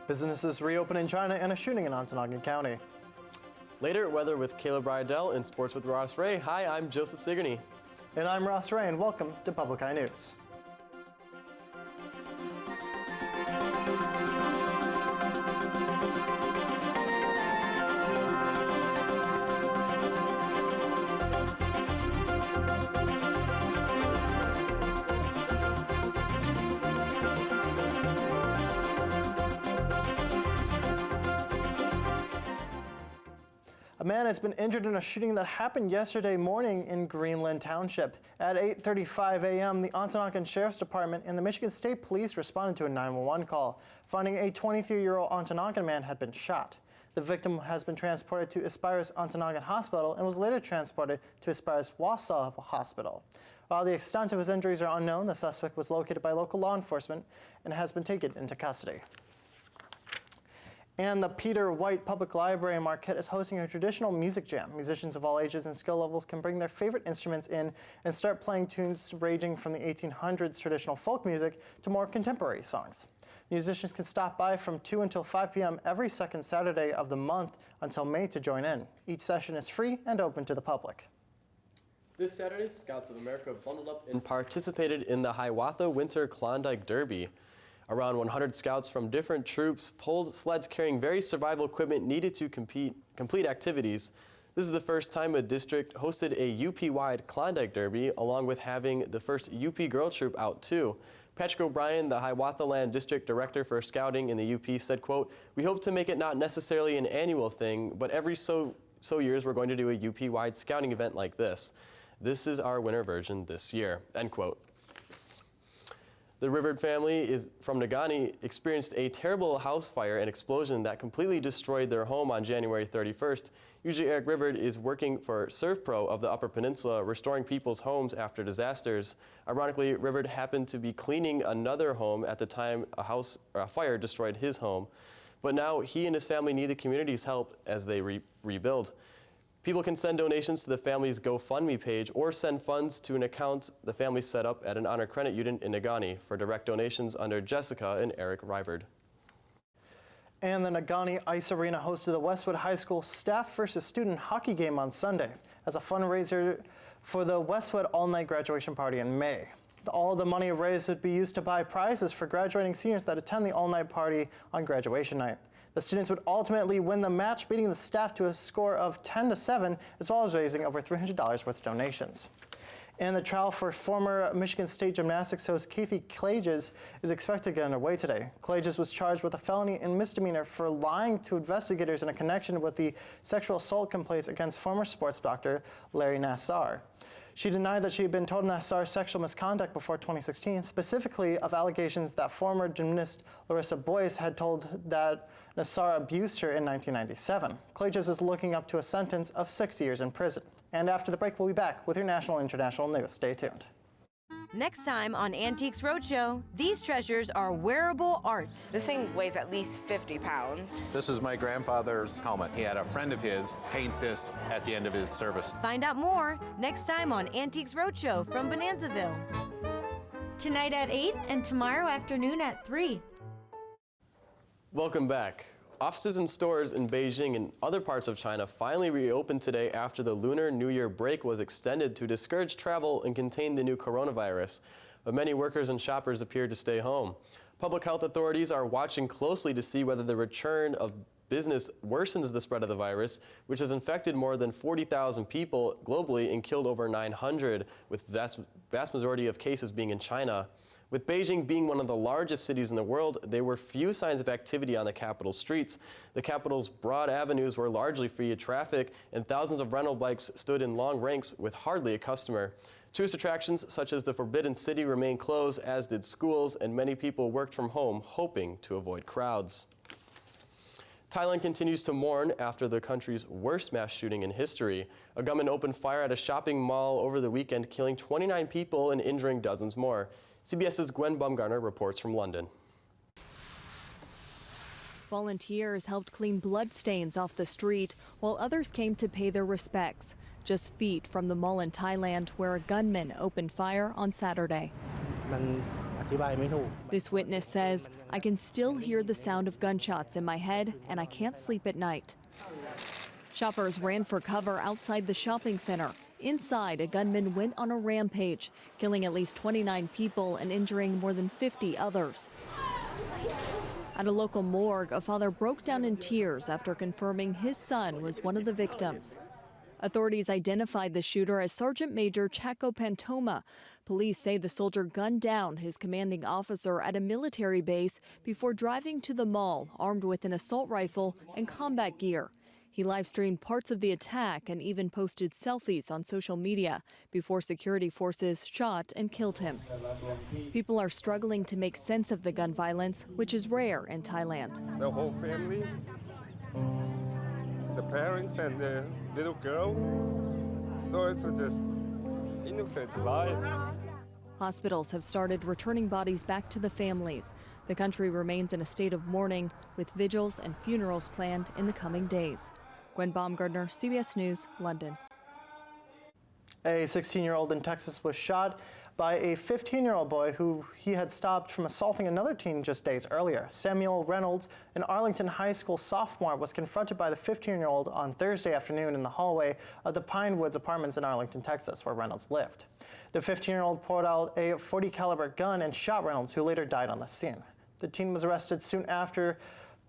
Businesses reopen in China and a shooting in Ontonagon County. Later, weather with Caleb Rydell and sports with Ross Ray. Hi, I'm Joseph Sigourney. And I'm Ross Ray, and welcome to Public Eye News. A man has been injured in a shooting that happened yesterday morning in Greenland Township. At 8:35 a.m., the Ontonagon Sheriff's Department and the Michigan State Police responded to a 911 call, finding a 23-year-old Ontonagon man had been shot. The victim has been transported to Aspirus Ontonagon Hospital and was later transported to Aspirus Wausau Hospital. While the extent of his injuries are unknown, the suspect was located by local law enforcement and has been taken into custody. And the Peter White Public Library in Marquette is hosting a traditional music jam. Musicians of all ages and skill levels can bring their favorite instruments in and start playing tunes ranging from the 1800s traditional folk music to more contemporary songs. Musicians can stop by from 2 until 5 p.m. every second Saturday of the month until May to join in. Each session is free and open to the public. This Saturday, Scouts of America bundled up and participated in the Hiawatha Winter Klondike Derby. Around 100 scouts from different troops pulled sleds carrying various survival equipment needed to complete activities. This is the first time a district hosted a UP-wide Klondike Derby, along with having the first UP girl troop out too. Patrick O'Brien, the Hiawatha Land District Director for Scouting in the UP, said, quote, "We hope to make it not necessarily an annual thing, but every so years we're going to do a UP-wide scouting event like this. This is our winter version this year," end quote. The Rivard family from Negaunee experienced a terrible house fire and explosion that completely destroyed their home on January 31st. Usually Eric Rivard is working for ServPro of the Upper Peninsula, restoring people's homes after disasters. Ironically, Rivard happened to be cleaning another home at the time a fire destroyed his home. But now he and his family need the community's help as they rebuild. People can send donations to the family's GoFundMe page or send funds to an account the family set up at an honor credit unit in Negaunee for direct donations under Jessica and Eric Rivard. And the Negaunee Ice Arena hosted the Westwood High School staff versus student hockey game on Sunday as a fundraiser for the Westwood all-night graduation party in May. All the money raised would be used to buy prizes for graduating seniors that attend the all-night party on graduation night. The students would ultimately win the match, beating the staff to a score of 10-7, as well as raising over $300 worth of donations. And the trial for former Michigan State gymnastics host Kathy Klages is expected to get underway today. Klages was charged with a felony and misdemeanor for lying to investigators in a connection with the sexual assault complaints against former sports doctor Larry Nassar. She denied that she had been told Nassar's sexual misconduct before 2016, specifically of allegations that former gymnast Larissa Boyce had told that Nassar abused her in 1997. Klages is looking up to a sentence of 6 years in prison. And after the break, we'll be back with your national and international news. Stay tuned. Next time on Antiques Roadshow, these treasures are wearable art. This thing weighs at least 50 pounds. This is my grandfather's helmet. He had a friend of his paint this at the end of his service. Find out more next time on Antiques Roadshow from Bonanzaville. Tonight at 8 and tomorrow afternoon at 3. Welcome back. Offices and stores in Beijing and other parts of China finally reopened today after the Lunar New Year break was extended to discourage travel and contain the new coronavirus. But many workers and shoppers appear to stay home. Public health authorities are watching closely to see whether the return of business worsens the spread of the virus, which has infected more than 40,000 people globally and killed over 900, with vast majority of cases being in China. With Beijing being one of the largest cities in the world, there were few signs of activity on the capital streets. The capital's broad avenues were largely free of traffic, and thousands of rental bikes stood in long ranks with hardly a customer. Tourist attractions such as the Forbidden City remained closed, as did schools, and many people worked from home, hoping to avoid crowds. Thailand continues to mourn after the country's worst mass shooting in history. A gunman opened fire at a shopping mall over the weekend, killing 29 people and injuring dozens more. CBS's Gwen Bumgarner reports from London. Volunteers helped clean bloodstains off the street, while others came to pay their respects, just feet from the mall in Thailand where a gunman opened fire on Saturday. This witness says, I can still hear the sound of gunshots in my head and I can't sleep at night. Shoppers ran for cover outside the shopping center. Inside, a gunman went on a rampage, killing at least 29 people and injuring more than 50 others. At a local morgue, a father broke down in tears after confirming his son was one of the victims. Authorities identified the shooter as Sergeant Major Chaco Pantoma. Police say the soldier gunned down his commanding officer at a military base before driving to the mall, armed with an assault rifle and combat gear. He live-streamed parts of the attack and even posted selfies on social media before security forces shot and killed him. People are struggling to make sense of the gun violence, which is rare in Thailand. The whole family, the parents and the little girl, so it's just innocent life. Hospitals have started returning bodies back to the families. The country remains in a state of mourning, with vigils and funerals planned in the coming days. Gwen Baumgardner, CBS News, London. A 16-year-old in Texas was shot by a 15-year-old boy who he had stopped from assaulting another teen just days earlier. Samuel Reynolds, an Arlington High School sophomore, was confronted by the 15-year-old on Thursday afternoon in the hallway of the Pine Woods Apartments in Arlington, Texas, where Reynolds lived. The 15-year-old pulled out a .40 caliber gun and shot Reynolds, who later died on the scene. The teen was arrested soon after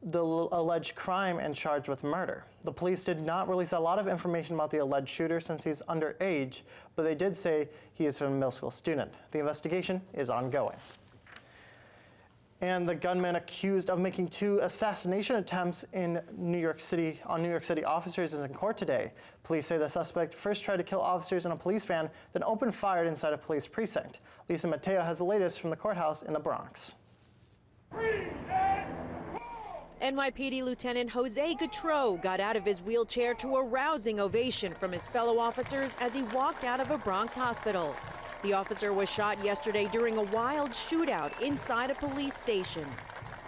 the alleged crime and charged with murder. The police did not release a lot of information about the alleged shooter since he's underage, but they did say he is a middle school student. The investigation is ongoing. And the gunman accused of making 2 assassination attempts in New York City officers is in court today. Police say the suspect first tried to kill officers in a police van, then opened fire inside a police precinct. Lisa Mateo has the latest from the courthouse in the Bronx. NYPD Lieutenant Jose Gautreaux got out of his wheelchair to a rousing ovation from his fellow officers as he walked out of a Bronx hospital. The officer was shot yesterday during a wild shootout inside a police station.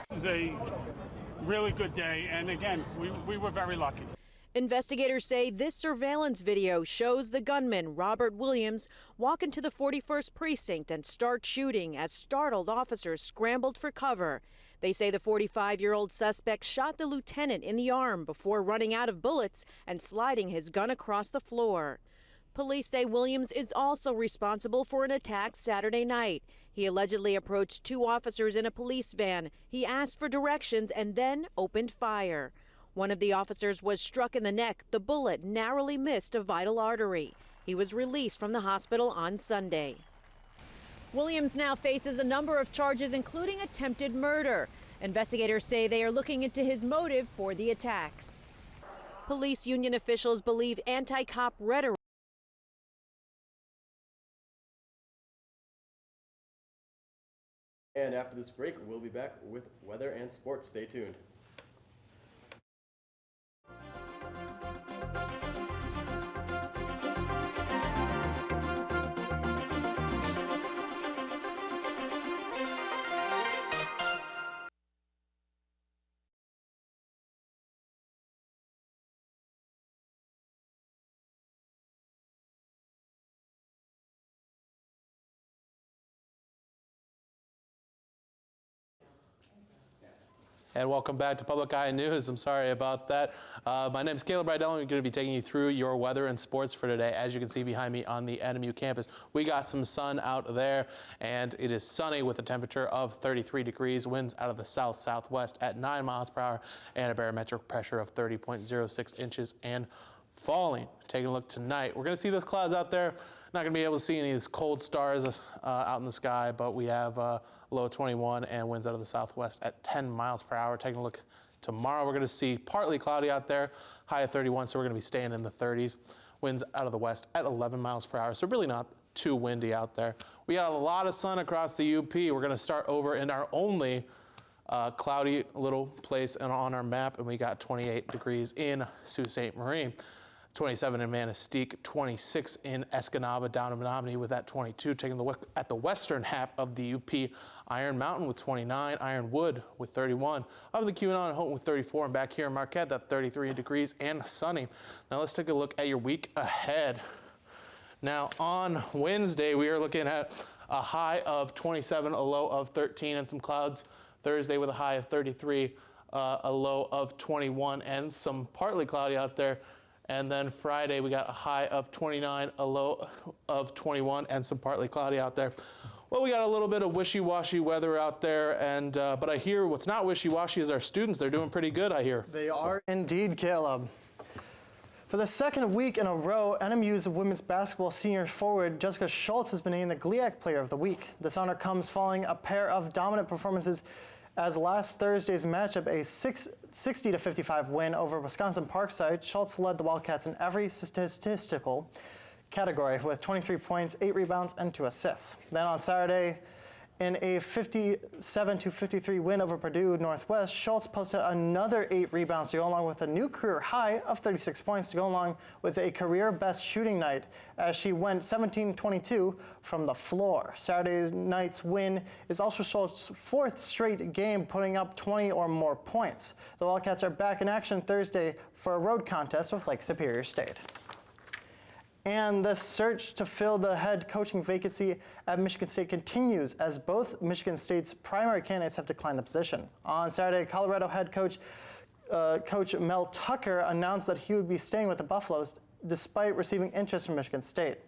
This is a really good day, and again, we were very lucky. Investigators say this surveillance video shows the gunman, Robert Williams, walk into the 41st precinct and start shooting as startled officers scrambled for cover. They say the 45-year-old suspect shot the lieutenant in the arm before running out of bullets and sliding his gun across the floor. Police say Williams is also responsible for an attack Saturday night. He allegedly approached 2 officers in a police van. He asked for directions and then opened fire. One of the officers was struck in the neck. The bullet narrowly missed a vital artery. He was released from the hospital on Sunday. Williams now faces a number of charges, including attempted murder. Investigators say they are looking into his motive for the attacks. Police union officials believe anti-cop rhetoric. And after this break, we'll be back with weather and sports. Stay tuned. And welcome back to Public Eye News. I'm sorry about that. My name is Caleb Rydell, and I'm going to be taking you through your weather and sports for today. As you can see behind me on the NMU campus, we got some sun out there, and it is sunny with a temperature of 33 degrees, winds out of the south-southwest at 9 miles per hour, and a barometric pressure of 30.06 inches and falling. Taking a look tonight, we're going to see those clouds out there. Not going to be able to see any of these cold stars out in the sky, but we have low 21 and winds out of the southwest at 10 miles per hour. Taking a look tomorrow, we're going to see partly cloudy out there, high of 31, so we're going to be staying in the 30s. Winds out of the west at 11 miles per hour, so really not too windy out there. We got a lot of sun across the UP. We're going to start over in our only cloudy little place on our map, and we got 28 degrees in Sault Ste. Marie. 27 in Manistee, 26 in Escanaba, down in Menominee with that 22. Taking the look at the western half of the UP, Iron Mountain with 29, Ironwood with 31, up in the QAnon and Houghton with 34, and back here in Marquette, that 33 degrees and sunny. Now let's take a look at your week ahead. Now on Wednesday, we are looking at a high of 27, a low of 13, and some clouds. Thursday with a high of 33, a low of 21, and some partly cloudy out there. And then Friday we got a high of 29, a low of 21, and some partly cloudy out there. Well, we got a little bit of wishy-washy weather out there, and but I hear what's not wishy-washy is our students. They're doing pretty good, I hear. They are indeed, Caleb. For the second week in a row, NMU's women's basketball senior forward Jessica Schultz has been named the GLIAC Player of the Week. This honor comes following a pair of dominant performances as last Thursday's matchup, a 60-55 win over Wisconsin Parkside. Schultz led the Wildcats in every statistical category with 23 points, 8 rebounds, and 2 assists. Then on Saturday, in a 57-53 win over Purdue Northwest, Schultz posted another 8 rebounds to go along with a new career high of 36 points to go along with a career best shooting night as she went 17-22 from the floor. Saturday night's win is also Schultz's 4th straight game putting up 20 or more points. The Wildcats are back in action Thursday for a road contest with Lake Superior State. And the search to fill the head coaching vacancy at Michigan State continues as both Michigan State's primary candidates have declined the position. On Saturday, Colorado head coach Mel Tucker announced that he would be staying with the Buffaloes despite receiving interest from Michigan State.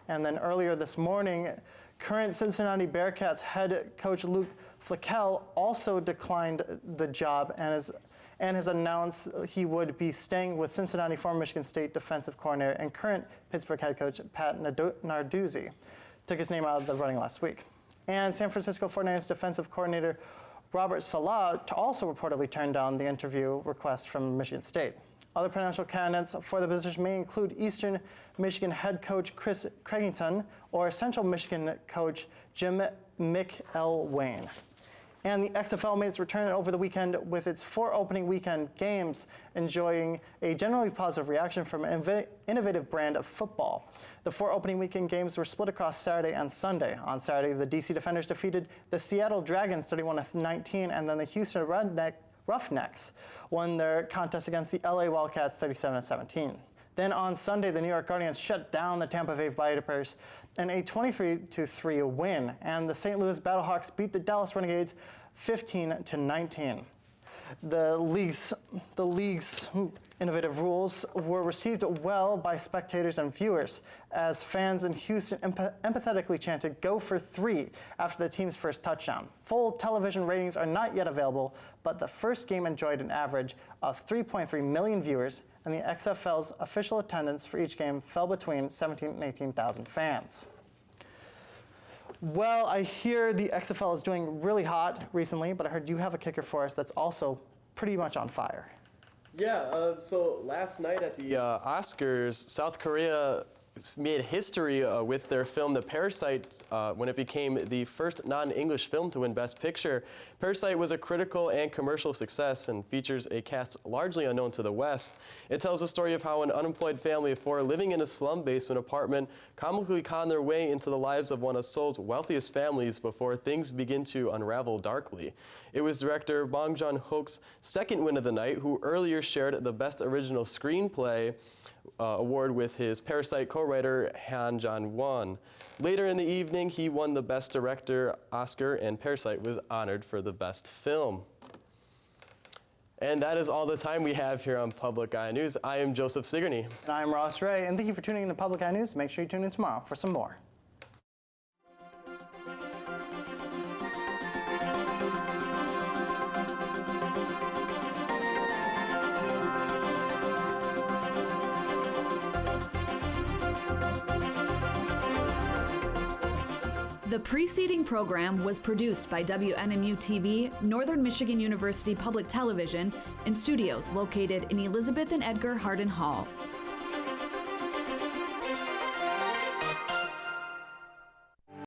And then earlier this morning, current Cincinnati Bearcats head coach Luke Fleckel also declined the job and has announced he would be staying with Cincinnati former Michigan State defensive coordinator and current Pittsburgh head coach Pat Narduzzi. Took his name out of the running last week. And San Francisco 49ers defensive coordinator Robert Saleh also reportedly turned down the interview request from Michigan State. Other potential candidates for the position may include Eastern Michigan head coach Chris Craigington or Central Michigan coach Jim McElwain. And the XFL made its return over the weekend with its 4 opening weekend games, enjoying a generally positive reaction from an innovative brand of football. The 4 opening weekend games were split across Saturday and Sunday. On Saturday, the DC Defenders defeated the Seattle Dragons 31-19, and then the Houston Roughnecks won their contest against the LA Wildcats 37-17. Then on Sunday, the New York Guardians shut down the Tampa Bay Vipers in a 23-3 win, and the St. Louis Battlehawks beat the Dallas Renegades 15-19. The league's innovative rules were received well by spectators and viewers as fans in Houston empathetically chanted "Go for 3" after the team's first touchdown. Full television ratings are not yet available, but the first game enjoyed an average of 3.3 million viewers, and the XFL's official attendance for each game fell between 17,000 and 18,000 fans. Well, I hear the XFL is doing really hot recently, but I heard you have a kicker for us that's also pretty much on fire. Yeah, so last night at the Oscars, South Korea made history with their film The Parasite when it became the first non-English film to win Best Picture. Parasite was a critical and commercial success and features a cast largely unknown to the West. It tells the story of how an unemployed family of 4 living in a slum basement apartment comically con their way into the lives of one of Seoul's wealthiest families before things begin to unravel darkly. It was director Bong Joon-ho's second win of the night, who earlier shared the Best Original Screenplay award with his Parasite co-writer Han Jong-won. Later in the evening, he won the Best Director Oscar, and Parasite was honored for the Best Film. And that is all the time we have here on Public Eye News. I am Joseph Sigourney. And I'm Ross Ray, and thank you for tuning in to Public Eye News. Make sure you tune in tomorrow for some more. The preceding program was produced by WNMU-TV, Northern Michigan University Public Television, in studios located in Elizabeth and Edgar Hardin Hall.